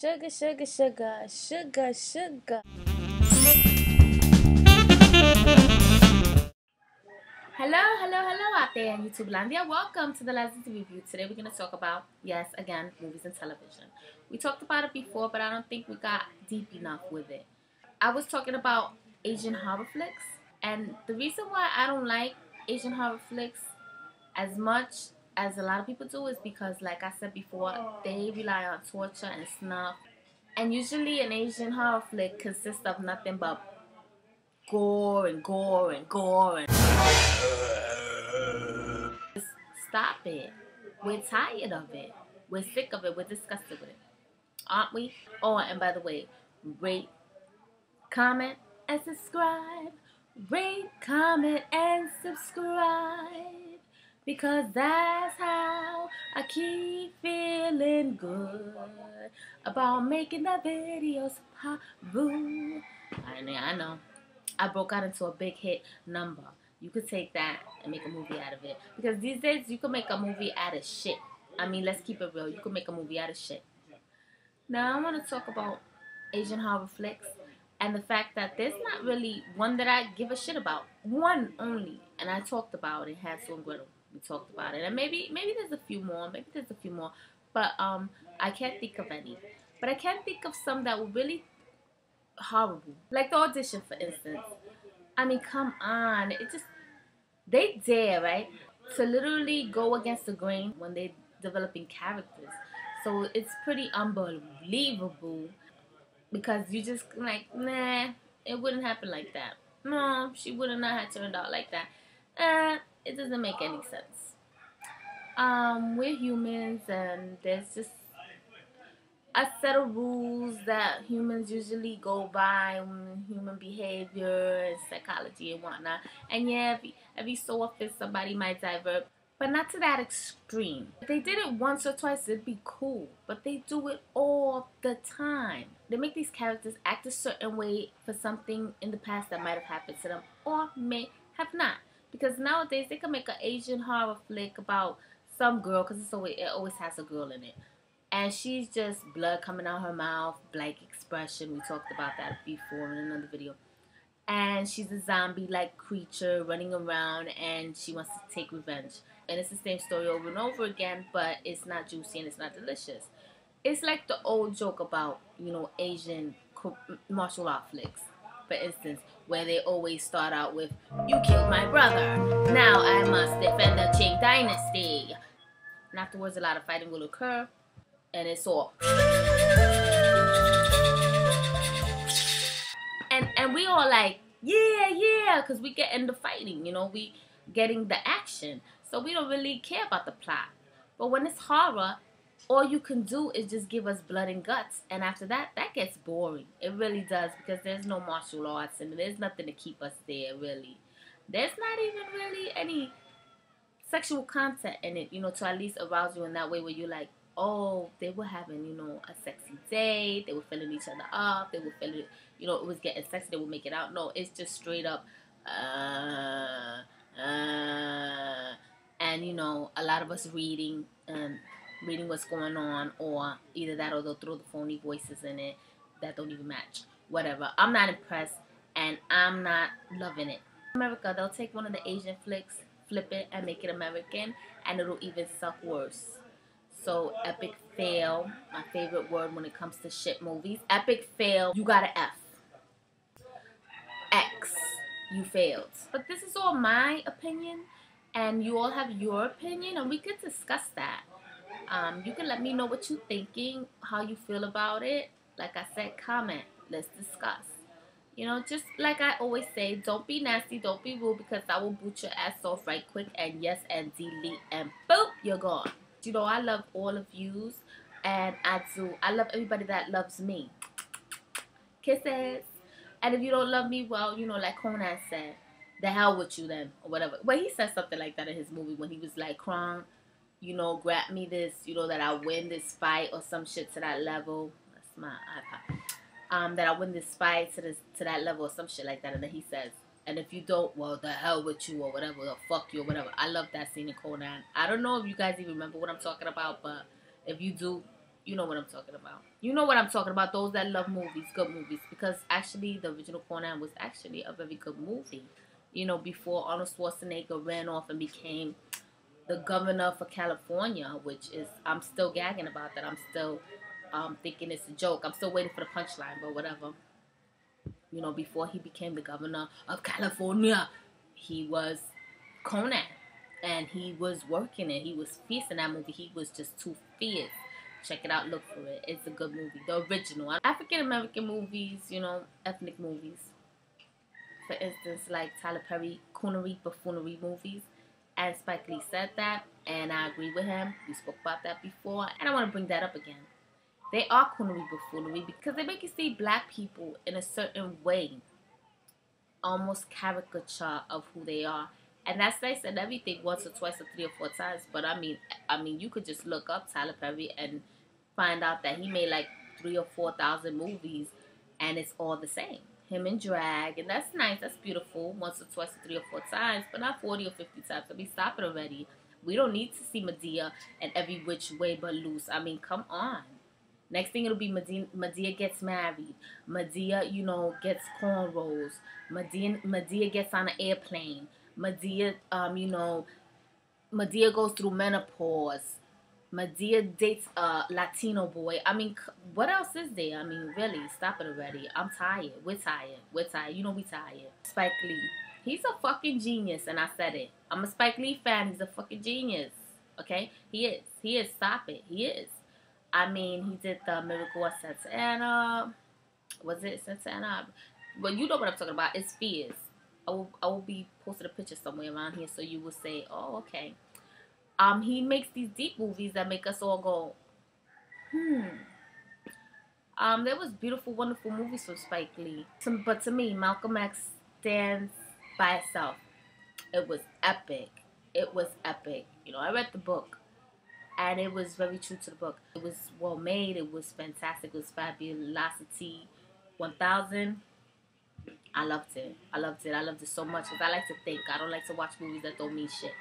Sugar, sugar, sugar, sugar, sugar. Hello, hello, hello out there in YouTube land. Yeah, welcome to the Leslie Review. Today we're going to talk about, yes, again, movies and television. We talked about it before, but I don't think we got deep enough with it. I was talking about Asian horror flicks, and the reason why I don't like Asian horror flicks as much as a lot of people do is because, like I said before, they rely on torture and snuff. And usually an Asian horror flick consists of nothing but gore and gore and gore and stop it. We're tired of it. We're sick of it. We're disgusted with it. Aren't we? Oh, and by the way, rate, comment, and subscribe. Rate, comment, and subscribe. Because that's how I keep feeling good about making the videos pop. I know. I broke out into a big hit number. You could take that and make a movie out of it. Because these days, you can make a movie out of shit. I mean, let's keep it real. You can make a movie out of shit. Now, I want to talk about Asian horror flicks and the fact that there's not really one that I give a shit about. One only. And I talked about it, Hansel and Gretel. We talked about it. And maybe there's a few more. But I can't think of any. But I can think of some that were really horrible. Like The Audition, for instance. I mean, come on. They dare, right? To literally go against the grain when they're developing characters. So it's pretty unbelievable because you just like, nah, it wouldn't happen like that. No, she would have not had turned out like that. It doesn't make any sense. We're humans and there's just a set of rules that humans usually go by, human behavior and psychology and whatnot. And yeah, every so often somebody might divert, but not to that extreme. If they did it once or twice, it'd be cool. But they do it all the time. They make these characters act a certain way for something in the past that might have happened to them or may have not. Because nowadays they can make an Asian horror flick about some girl, because it always has a girl in it. And she's just blood coming out her mouth, blank expression. We talked about that before in another video. And she's a zombie-like creature running around and she wants to take revenge. And it's the same story over and over again, but it's not juicy and it's not delicious. It's like the old joke about, Asian martial art flicks, for instance, where they always start out with, "You killed my brother. Now I must defend the Qing dynasty." And afterwards, a lot of fighting will occur. And it's all and we all like, yeah, because we get into fighting, we getting the action, so we don't really care about the plot. But when it's horror, all you can do is just give us blood and guts, and after that gets boring. It really does, because there's no martial arts and there's nothing to keep us there. Really, there's not even really any sexual content in it, to at least arouse you in that way, where you're like, oh, they were having, a sexy date. They were filling each other up. They were filling, it was getting sexy. They would make it out. No, it's just straight up, and, a lot of us reading what's going on, or either that or they'll throw the phony voices in it that don't even match. Whatever. I'm not impressed, and I'm not loving it. America, they'll take one of the Asian flicks, flip it, and make it American, and it'll even suck worse. So, epic fail, my favorite word when it comes to shit movies. Epic fail, you got an F. X, you failed. But this is all my opinion, and you all have your opinion, and we could discuss that. You can let me know what you're thinking, how you feel about it. Like I said, comment. Let's discuss. Just like I always say, don't be nasty, don't be rude, because I will boot your ass off right quick, and yes, and delete, and boop, you're gone. I love all of yous, and I love everybody that loves me. Kisses. And if you don't love me, well, like Conan said, the hell with you then, or whatever. Well, he said something like that in his movie when he was like, Krong, grab me this, that I win this fight or some shit to that level. That's my iPod. That I win this fight to that level or some shit like that. And then he says, and if you don't, well, the hell with you or whatever, or fuck you or whatever. I love that scene in Conan. I don't know if you guys even remember what I'm talking about, but if you do, You know what I'm talking about. You know what I'm talking about. Those that love movies, good movies. Because actually, the original Conan was actually a very good movie. You know, before Arnold Schwarzenegger ran off and became the governor for California, which is, I'm still gagging about that. I'm still thinking it's a joke. I'm still waiting for the punchline, but whatever. You know, before he became the governor of California, he was Conan. And he was working it. He was fierce in that movie. He was just too fierce. Check it out. Look for it. It's a good movie. The original. African American movies, you know, ethnic movies. For instance, like Tyler Perry, coonery, buffoonery movies. And Spike Lee said that. And I agree with him. We spoke about that before. And I want to bring that up again. They are coonery, buffoonery because they make you see black people in a certain way. Almost caricature of who they are. And that's nice and everything once or twice or 3 or 4 times. But I mean, you could just look up Tyler Perry and find out that he made like 3,000 or 4,000 movies, and it's all the same. Him in drag, and that's nice. That's beautiful. Once or twice or 3 or 4 times, but not 40 or 50 times. I mean, stop it already. We don't need to see Madea and every which way but loose. I mean, come on. Next thing it'll be Madea gets married. Madea, you know, gets cornrows. Madea gets on an airplane. Madea, you know, Madea goes through menopause. Madea dates a Latino boy. I mean, what else is there? I mean, really, stop it already. I'm tired. We're tired. We're tired. You know we tired. Spike Lee. He's a fucking genius, and I said it. I'm a Spike Lee fan. He's a fucking genius. Okay? He is. He is. Stop it. He is. I mean, he did the Miracle at Santa Ana. Was it Santa Ana? Well, you know what I'm talking about. It's Fierce. I will be posting a picture somewhere around here so you will say, oh, okay. He makes these deep movies that make us all go, there was beautiful, wonderful movies from Spike Lee. But to me, Malcolm X stands by itself. It was epic. It was epic. You know, I read the book, and it was very true to the book. It was well made. It was fantastic. It was Fabulosity 1000. I loved it. I loved it. I loved it so much because I like to think. I don't like to watch movies that don't mean shit.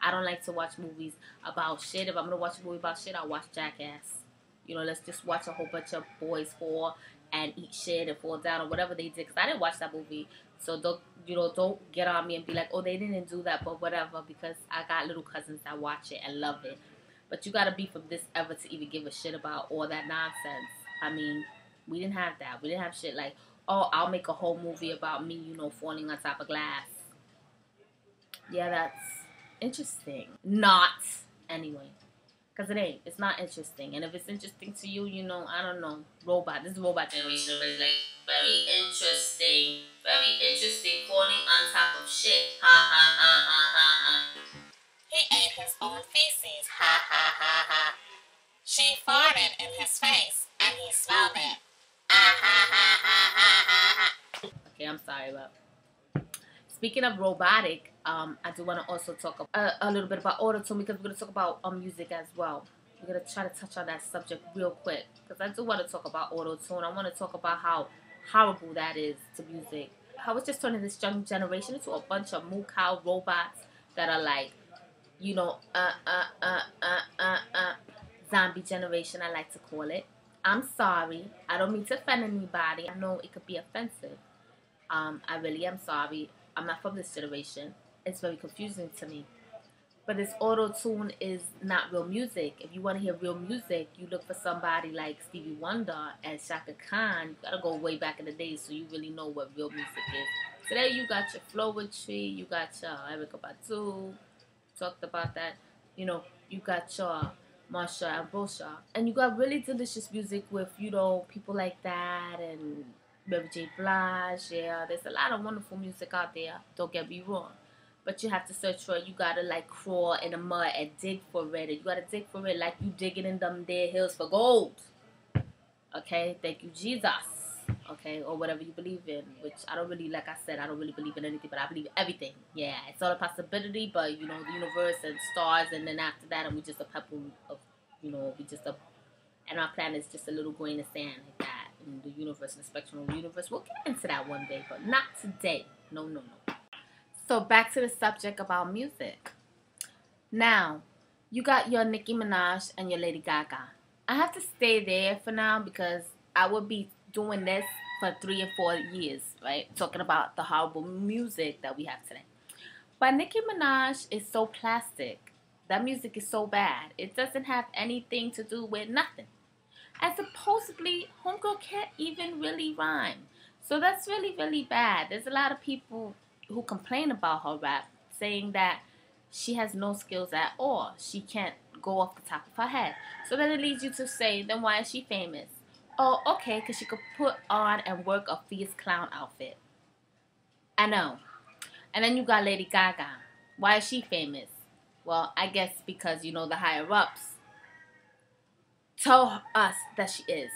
I don't like to watch movies about shit. If I'm going to watch a movie about shit, I'll watch Jackass. You know, let's just watch a whole bunch of boys fall and eat shit and fall down or whatever they did. Because I didn't watch that movie. So don't get on me and be like, oh, they didn't do that, but whatever. Because I got little cousins that watch it and love it. But you got to be from this ever to even give a shit about all that nonsense. I mean, we didn't have that. We didn't have shit like, oh, I'll make a whole movie about me, you know, falling on top of glass. Yeah, that's interesting. Not, anyway. Because it ain't. It's not interesting. And if it's interesting to you, you know, I don't know. Robot. This is Robot Generation. Is like, very interesting. Very interesting. Falling on top of shit. Ha, ha, ha, ha, ha, ha. He ate his own feces. Ha, ha, ha, ha. She farted in his face, and he smelled it. Ah, ha, ha, ha, ha, ha, ha. Okay, I'm sorry about. Speaking of robotic, I do want to also talk a little bit about auto-tune because we're going to talk about music as well. We're going to try to touch on that subject real quick because I do want to talk about auto-tune. I want to talk about how horrible that is to music. How it's just turning this young generation into a bunch of moo cow robots that are like, you know, zombie generation, I like to call it. I'm sorry. I don't mean to offend anybody. I know it could be offensive. I really am sorry. I'm not from this generation. It's very confusing to me. But this auto-tune is not real music. If you want to hear real music, you look for somebody like Stevie Wonder and Shaka Khan. You gotta go way back in the day so you really know what real music is. Today you got your Flowetry, you got your Erykah Badu, talked about that. You know, you got your Marsha Ambrosius. And you got really delicious music with, you know, people like that and Mary J. Blige. Yeah, there's a lot of wonderful music out there. Don't get me wrong. But you have to search for it. You gotta like crawl in the mud and dig for it. You gotta dig for it like you digging in them dead hills for gold. Okay, thank you, Jesus. Okay, or whatever you believe in. Which I don't really, like I said, I don't really believe in anything, but I believe in everything. Yeah, it's all a possibility, but you know, the universe and stars, and then after that, and we just a pebble of, you know, and our planet is just a little grain of sand like that. In the universe and the spectrum of the universe. We'll get into that one day, but not today. No, no, no. So back to the subject about music. Now, you got your Nicki Minaj and your Lady Gaga. I have to stay there for now because I would be doing this for 3 or 4 years, right? Talking about the horrible music that we have today. But Nicki Minaj is so plastic. That music is so bad. It doesn't have anything to do with nothing. And supposedly, Homegirl can't even really rhyme. So that's really, really bad. There's a lot of people who complain about her rap, saying that she has no skills at all. She can't go off the top of her head. So then it leads you to say, then why is she famous? Oh, okay, because she could put on and work a fierce clown outfit. I know. And then you got Lady Gaga. Why is she famous? Well, I guess because, you know, the higher ups tell us that she is.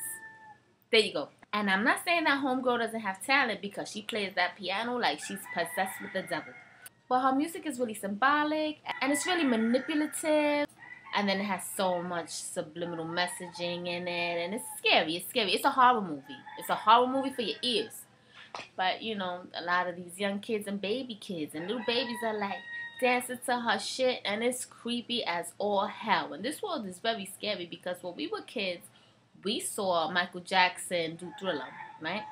There you go. And I'm not saying that Homegirl doesn't have talent because she plays that piano like she's possessed with the devil. But her music is really symbolic and it's really manipulative. And then it has so much subliminal messaging in it. And it's scary. It's scary. It's a horror movie. It's a horror movie for your ears. But, you know, a lot of these young kids and baby kids and little babies are like dancing to her shit. And it's creepy as all hell. And this world is very scary because when we were kids, we saw Michael Jackson do Thriller, right?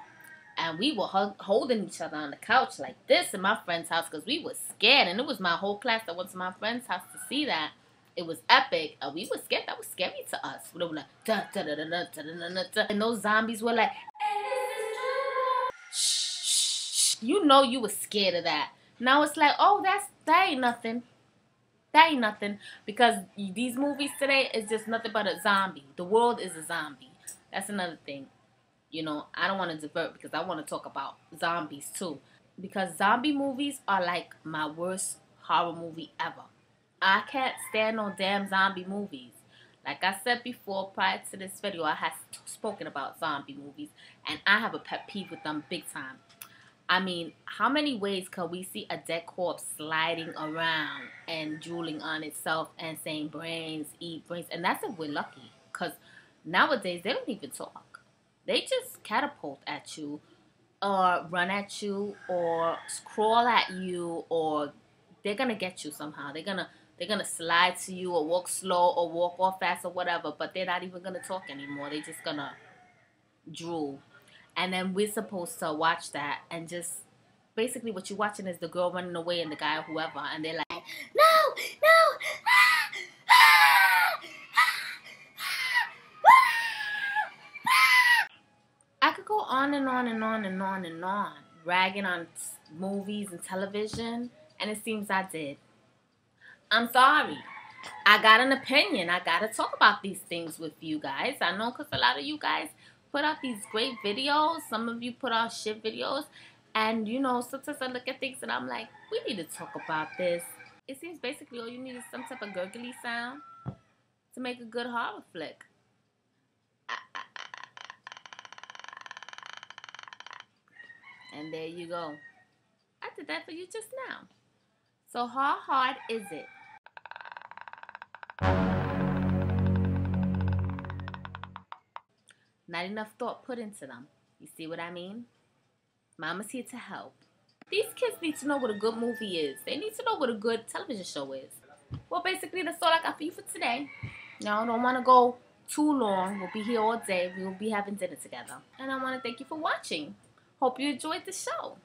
And we were holding each other on the couch like this in my friend's house because we were scared. And it was my whole class that went to my friend's house to see that. It was epic. And we were scared. That was scary to us. We were like, da, da, da, da, da, da, da, da, da. And those zombies were like, shh. You know you were scared of that. Now it's like, oh, that ain't nothing. That ain't nothing. Because these movies today is just nothing but a zombie. The world is a zombie. That's another thing. You know, I don't want to divert because I want to talk about zombies too. Because zombie movies are like my worst horror movie ever. I can't stand no damn zombie movies. Like I said before, prior to this video, I have spoken about zombie movies. And I have a pet peeve with them big time. I mean, how many ways can we see a dead corpse sliding around and drooling on itself and saying brains, eat brains? And that's if we're lucky. Because nowadays, they don't even talk. They just catapult at you or run at you or crawl at you or they're going to get you somehow. They're gonna slide to you or walk slow or walk off fast or whatever. But they're not even going to talk anymore. They're just going to drool. And then we're supposed to watch that and just basically what you're watching is the girl running away and the guy or whoever. And they're like, no, no, ah, ah, I could go on and on and on and on and on, ragging on movies and television, and it seems I did. I'm sorry. I got an opinion. I got to talk about these things with you guys. I know because a lot of you guys put out these great videos. Some of you put out shit videos. And, you know, sometimes I look at things and I'm like, we need to talk about this. It seems basically all you need is some type of gurgly sound to make a good horror flick. And there you go. I did that for you just now. So how hard is it? Not enough thought put into them. You see what I mean? Mama's here to help. These kids need to know what a good movie is. They need to know what a good television show is. Well, basically, that's all I got for you for today. Now, I don't want to go too long. We'll be here all day. We'll be having dinner together. And I want to thank you for watching. Hope you enjoyed the show.